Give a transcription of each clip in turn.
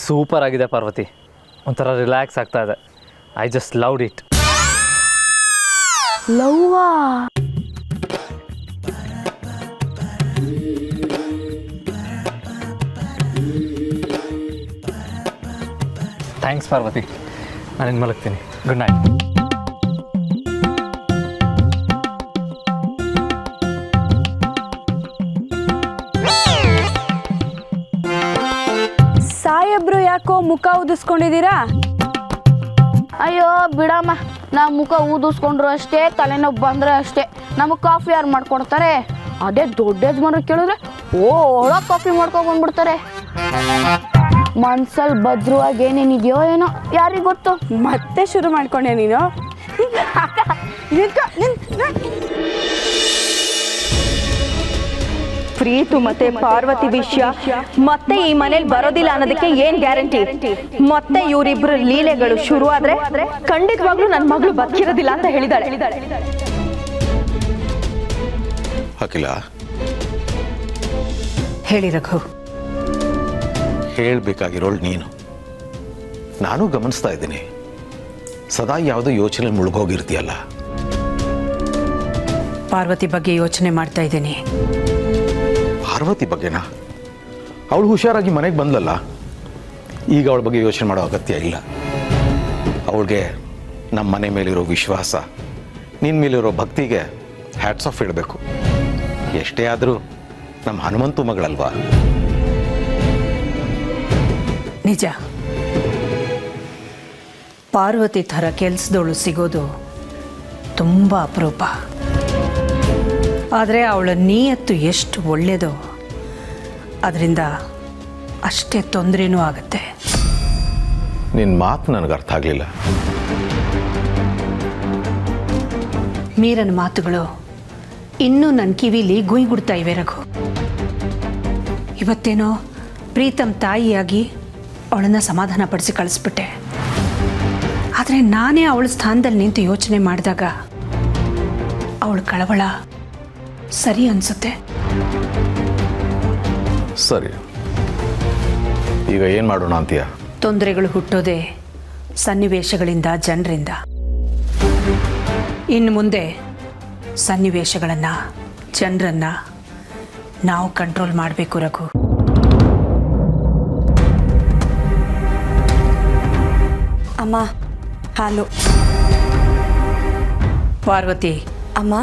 Super ಆಗಿದೆ ಪಾರ್ವತಿ, ಒಂಥರ relax ಆಗ್ತಾ ಇದೆ. I just loved it. ಲವ್ವಾ? ಥ್ಯಾಂಕ್ಸ್ ಪಾರ್ವತಿ, ನಾನು ಇನ್ನು ಮಲಗ್ತೀನಿ. Good night. ಸಾಯಬ್ರು ಯಾಕೋ ಮುಖ ಊದಿಸ್ಕೊಂಡಿದ್ದೀರಾ? ಅಯ್ಯೋ ಬಿಡಮ್ಮ, ನಾವು ಮುಖ ಊದಿಸ್ಕೊಂಡ್ರು ಅಷ್ಟೇ, ತಲೆನೋವು ಬಂದರೆ ಅಷ್ಟೇ. ನಮಗೆ ಕಾಫಿ ಯಾರು ಮಾಡ್ಕೊಡ್ತಾರೆ? ಅದೇ ದೊಡ್ಡ ಯಜಮಾನ್ರು ಕೇಳಿದ್ರೆ ಒಳಗೆ ಕಾಫಿ ಮಾಡ್ಕೊಂಡು ಬಂದ್ಬಿಡ್ತಾರೆ. ಮನ್ಸಲ್ಲಿ ಭದ್ರವಾಗಿ ಏನೇನಿದೆಯೋ ಏನೋ ಯಾರಿಗೆ ಗೊತ್ತು. ಮತ್ತೆ ಶುರು ಮಾಡ್ಕೊಂಡೆ ನೀನು. ಪ್ರೀತು ಮತ್ತೆ ಪಾರ್ವತಿ ವಿಷಯ ಮತ್ತೆ ಈ ಮನೇಲಿ ಬರೋದಿಲ್ಲ ಅನ್ನೋದಕ್ಕೆ ಏನ್ ಗ್ಯಾರಂಟಿ? ಮತ್ತೆ ಇವರಿಬ್ರು ಲೀಲೆಗಳು ಶುರು ಆದ್ರೆ ಖಂಡಿತವಾಗ್ಲೂ ನನ್ನ ಮಗಳು ಬದುಕಿರೋದಿಲ್ಲ ಅಂತ ಹೇಳಿದಾಳೆ. ಅಖಿಲ, ಹೇಳಿ ರಘು. ಹೇಳ್ಬೇಕಾಗಿರೋಳು ನೀನು. ನಾನು ಗಮನಿಸ್ತಾ ಇದ್ದೀನಿ, ಸದಾ ಯಾವುದೋ ಯೋಚನೆ ಮುಳುಗೋಗಿರ್ತೀಯಲ್ಲ. ಪಾರ್ವತಿ ಬಗ್ಗೆ ಯೋಚನೆ ಮಾಡ್ತಾ ಇದ್ದೀನಿ. ಪಾರ್ವತಿ ಬಗ್ಗೆನಾ? ಅವಳು ಹುಷಾರಾಗಿ ಮನೆಗೆ ಬಂದಲ್ಲ, ಈಗ ಅವಳ ಬಗ್ಗೆ ಯೋಚನೆ ಮಾಡೋ ಅಗತ್ಯ ಇಲ್ಲ. ಅವಳಿಗೆ ನಮ್ಮ ಮನೆ ಮೇಲಿರೋ ವಿಶ್ವಾಸ, ನಿನ್ನ ಮೇಲಿರೋ ಭಕ್ತಿಗೆ ಹ್ಯಾಟ್ಸ್ ಆಫ್ ಇಡಬೇಕು. ಎಷ್ಟೇ ಆದರೂ ನಮ್ಮ ಹನುಮಂತು ಮಗಳಲ್ವಾ? ನಿಜ, ಪಾರ್ವತಿ ಥರ ಕೆಲಸದವಳು ಸಿಗೋದು ತುಂಬ ಅಪರೂಪ. ಆದರೆ ಅವಳ ನಿಯತ್ತು ಎಷ್ಟು ಒಳ್ಳೆಯದೋ ಅದರಿಂದ ಅಷ್ಟೇ ತೊಂದರೆನೂ ಆಗುತ್ತೆ. ನಿನ್ನ ಮಾತು ನನಗೆ ಅರ್ಥ ಆಗಲಿಲ್ಲ. ಮೀರನ ಮಾತುಗಳು ಇನ್ನೂ ನನ್ನ ಕಿವಿಲಿ ಗುಯ್ಗುಡ್ತಾ ಇವೆ ರಘು. ಇವತ್ತೇನೋ ಪ್ರೀತಮ್ ತಾಯಿಯಾಗಿ ಅವಳನ್ನು ಸಮಾಧಾನ ಪಡಿಸಿ ಕಳಿಸ್ಬಿಟ್ಟೆ. ಆದರೆ ನಾನೇ ಅವಳ ಸ್ಥಾನದಲ್ಲಿ ನಿಂತು ಯೋಚನೆ ಮಾಡಿದಾಗ ಅವಳ ಕಳವಳ ಸರಿ ಅನಿಸುತ್ತೆ. ಸರಿ, ಈಗ ಏನು ಮಾಡೋಣ ಅಂತೀಯ? ತೊಂದರೆಗಳು ಹುಟ್ಟೋದೇ ಸನ್ನಿವೇಶಗಳಿಂದ, ಜನರಿಂದ. ಇನ್ನು ಮುಂದೆ ಸನ್ನಿವೇಶಗಳನ್ನು, ಜನರನ್ನು ನಾವು ಕಂಟ್ರೋಲ್ ಮಾಡಬೇಕು ರಘು. ಅಮ್ಮ, ಹಾಲು. ಪಾರ್ವತಿ, ಅಮ್ಮ,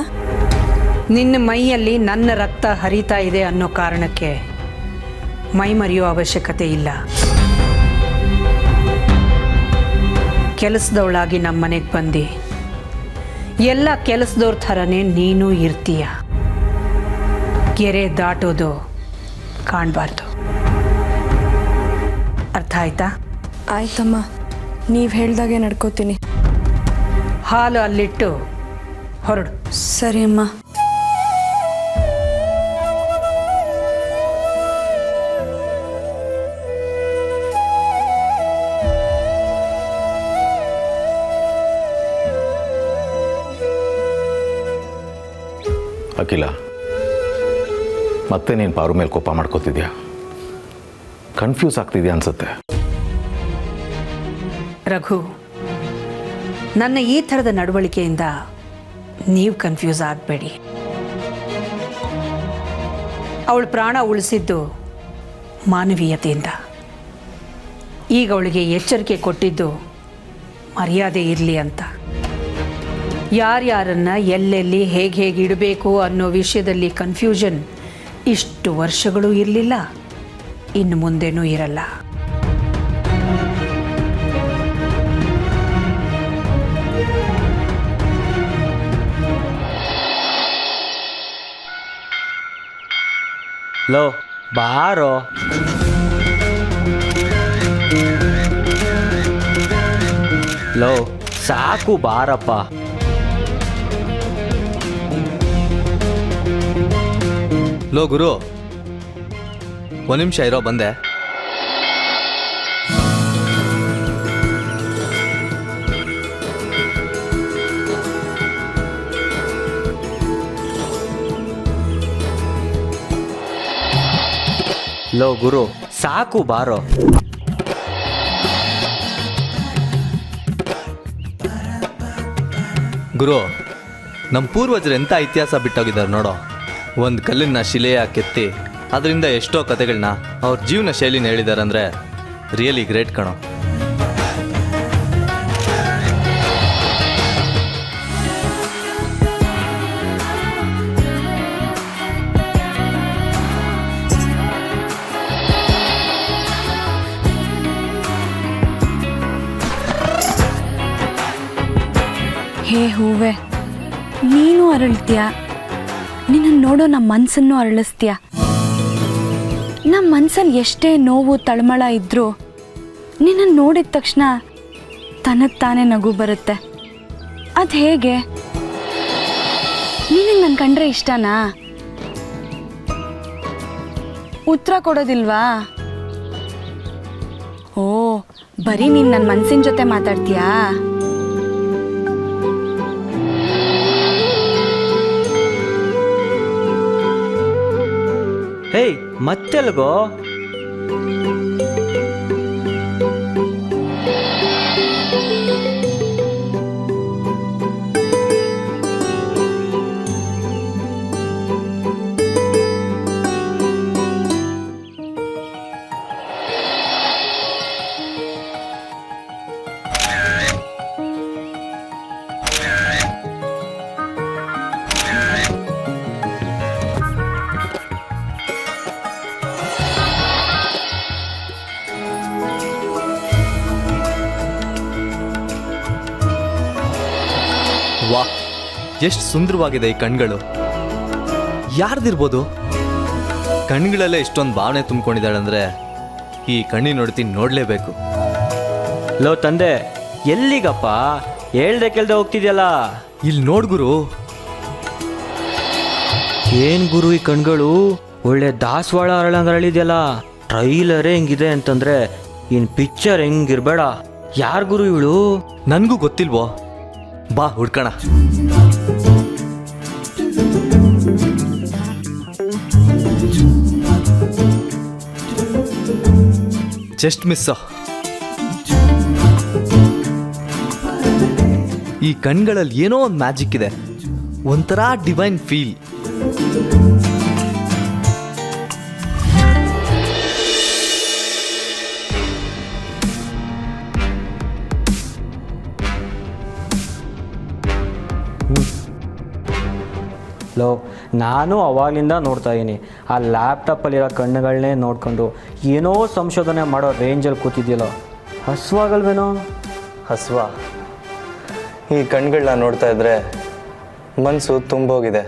ನಿನ್ನ ಮೈಯಲ್ಲಿ ನನ್ನ ರಕ್ತ ಹರಿತಾ ಇದೆ ಅನ್ನೋ ಕಾರಣಕ್ಕೆ ಮೈ ಮರೆಯೋ ಅವಶ್ಯಕತೆ ಇಲ್ಲ. ಕೆಲಸದವಳಾಗಿ ನಮ್ಮ ಮನೆಗೆ ಬಂದು ಎಲ್ಲ ಕೆಲಸದವ್ರ ಥರನೇ ನೀನು ಇರ್ತೀಯ. ಗೆರೆ ದಾಟೋದು ಕಾಣಬಾರ್ದು. ಅರ್ಥ ಆಯ್ತಾ? ಆಯ್ತಮ್ಮ, ನೀವು ಹೇಳ್ದಾಗೆ ನಡ್ಕೋತೀನಿ. ಹಾಲು ಅಲ್ಲಿಟ್ಟು ಹೊರಡು. ಸರಿ ಅಮ್ಮ. ಅಖಿಲ, ಮತ್ತೆ ನೀನು ಪಾರು ಮೇಲೆ ಕೋಪ ಮಾಡ್ಕೋತಿದ್ಯಾ? ಕನ್ಫ್ಯೂಸ್ ಆಗ್ತಿದ್ಯಾ ಅನ್ಸುತ್ತೆ. ರಘು, ನನ್ನ ಈ ಥರದ ನಡವಳಿಕೆಯಿಂದ ನೀವು ಕನ್ಫ್ಯೂಸ್ ಆಗಬೇಡಿ. ಅವಳು ಪ್ರಾಣ ಉಳಿಸಿದ್ದು ಮಾನವೀಯತೆಯಿಂದ. ಈಗ ಅವಳಿಗೆ ಎಚ್ಚರಿಕೆ ಕೊಟ್ಟಿದ್ದು ಮರ್ಯಾದೆ ಇರಲಿ ಅಂತ. ಯಾರ್ಯಾರನ್ನ ಎಲ್ಲೆಲ್ಲಿ ಹೇಗೆ ಇಡಬೇಕು ಅನ್ನೋ ವಿಷಯದಲ್ಲಿ ಕನ್ಫ್ಯೂಷನ್ ಇಷ್ಟು ವರ್ಷಗಳು ಇರಲಿಲ್ಲ, ಇನ್ನು ಮುಂದೆನೂ ಇರಲ್ಲ. ಲೋ ಬಾರೋ. ಲೋ ಸಾಕು ಬಾರಪ್ಪ. ಲೋ ಗುರು, ಒಂದು ನಿಮಿಷ ಇರೋ, ಬಂದೆ. ಲೋ ಗುರು ಸಾಕು ಬಾರೋ. ಗುರು, ನಮ್ಮ ಪೂರ್ವಜರು ಎಂಥ ಇತಿಹಾಸ ಬಿಟ್ಟೋಗಿದ್ದಾರೆ ನೋಡೋ. ಒಂದು ಕಲ್ಲಿನ ಶಿಲೆಯಾಗಿ ಕೆತ್ತಿ ಅದರಿಂದ ಎಷ್ಟೋ ಕತೆಗಳನ್ನ ಅವ್ರ ಜೀವನ ಶೈಲಿನ ಹೇಳಿದ್ದಾರೆ ಅಂದರೆ ರಿಯಲಿ ಗ್ರೇಟ್ ಕಣೋ. ಹೇ ಹೂವೆ, ನೀನು ಅರಳ್ತೀಯ, ನಿನ್ನನ್ನು ನೋಡೋ ನಮ್ಮ ಮನಸ್ಸನ್ನು ಅರಳಿಸ್ತೀಯ. ನಮ್ಮ ಮನಸ್ಸಲ್ಲಿ ಎಷ್ಟೇ ನೋವು ತಳಮಳ ಇದ್ದರೂ ನಿನ್ನನ್ನು ನೋಡಿದ ತಕ್ಷಣ ತನಗೆ ತಾನೇ ನಗು ಬರುತ್ತೆ. ಅದು ಹೇಗೆ? ನಿನಗೆ ನನ್ನ ಕಂಡ್ರೆ ಇಷ್ಟನಾ? ಉತ್ತರ ಕೊಡೋದಿಲ್ವಾ? ಓ, ಬರೀ ನೀನು ನನ್ನ ಮನಸ್ಸಿನ ಜೊತೆ ಮಾತಾಡ್ತೀಯಾ? ಹೇಯ್, ಮತ್ತೆಲ್ಗೋ? ವಾ, ಎಷ್ಟು ಸುಂದರವಾಗಿದೆ ಈ ಕಣ್ಗಳು. ಯಾರ್ದಿರ್ಬೋದು? ಕಣ್ಗಳಲ್ಲೇ ಇಷ್ಟೊಂದು ಭಾವನೆ ತುಂಬಿಕೊಂಡಿದ್ದಾಳೆ ಅಂದರೆ ಈ ಕಣ್ಣಿನ ನೋಡ್ತೀನಿ, ನೋಡಲೇಬೇಕು. ಲೋ ತಂದೆ, ಎಲ್ಲಿಗಪ್ಪ? ಹೇಳ್ದೆ ಕೇಳ್ದೆ ಹೋಗ್ತಿದ್ಯಲ್ಲ. ಇಲ್ಲಿ ನೋಡ್ ಗುರು. ಏನ್ ಗುರು ಈ ಕಣ್ಗಳು? ಒಳ್ಳೆ ದಾಸವಾಳ ಅರಳಂಗೆ ಅರಳಿದ್ಯಲ್ಲ. ಟ್ರೈಲರೇ ಹೆಂಗಿದೆ ಅಂತಂದ್ರೆ ಇನ್ ಪಿಕ್ಚರ್ ಹೆಂಗಿರ್ಬೇಡ. ಯಾರ್ ಗುರು ಇವಳು? ನನಗೂ ಗೊತ್ತಿಲ್ವೋ, ಬಾ ಹುಡ್ಕಣ. Just miss. ಈ ಕಣ್ಗಳಲ್ಲಿ ಏನೋ ಒಂದು ಮ್ಯಾಜಿಕ್ ಇದೆ, ಒಂಥರ ಡಿವೈನ್ ಫೀಲ್. ಲೋ, ನಾನು ಅವಾಗಲಿಂದ ನೋಡ್ತಾ ಇದ್ದೀನಿ. ಆ ಲ್ಯಾಪ್ಟಾಪಲ್ಲಿರೋ ಕಣ್ಣುಗಳನ್ನೇ ನೋಡ್ಕೊಂಡು ಏನೋ ಸಂಶೋಧನೆ ಮಾಡೋ ರೇಂಜಲ್ಲಿ ಕೂತಿದ್ಯಲ್ಲೋ. ಹಸುವಾಗಲ್ವೇನೋ? ಹಸುವ? ಈ ಕಣ್ಗಳನ್ನ ನೋಡ್ತಾ ಇದ್ರೆ ಮನಸ್ಸು ತುಂಬೋಗಿದೆ.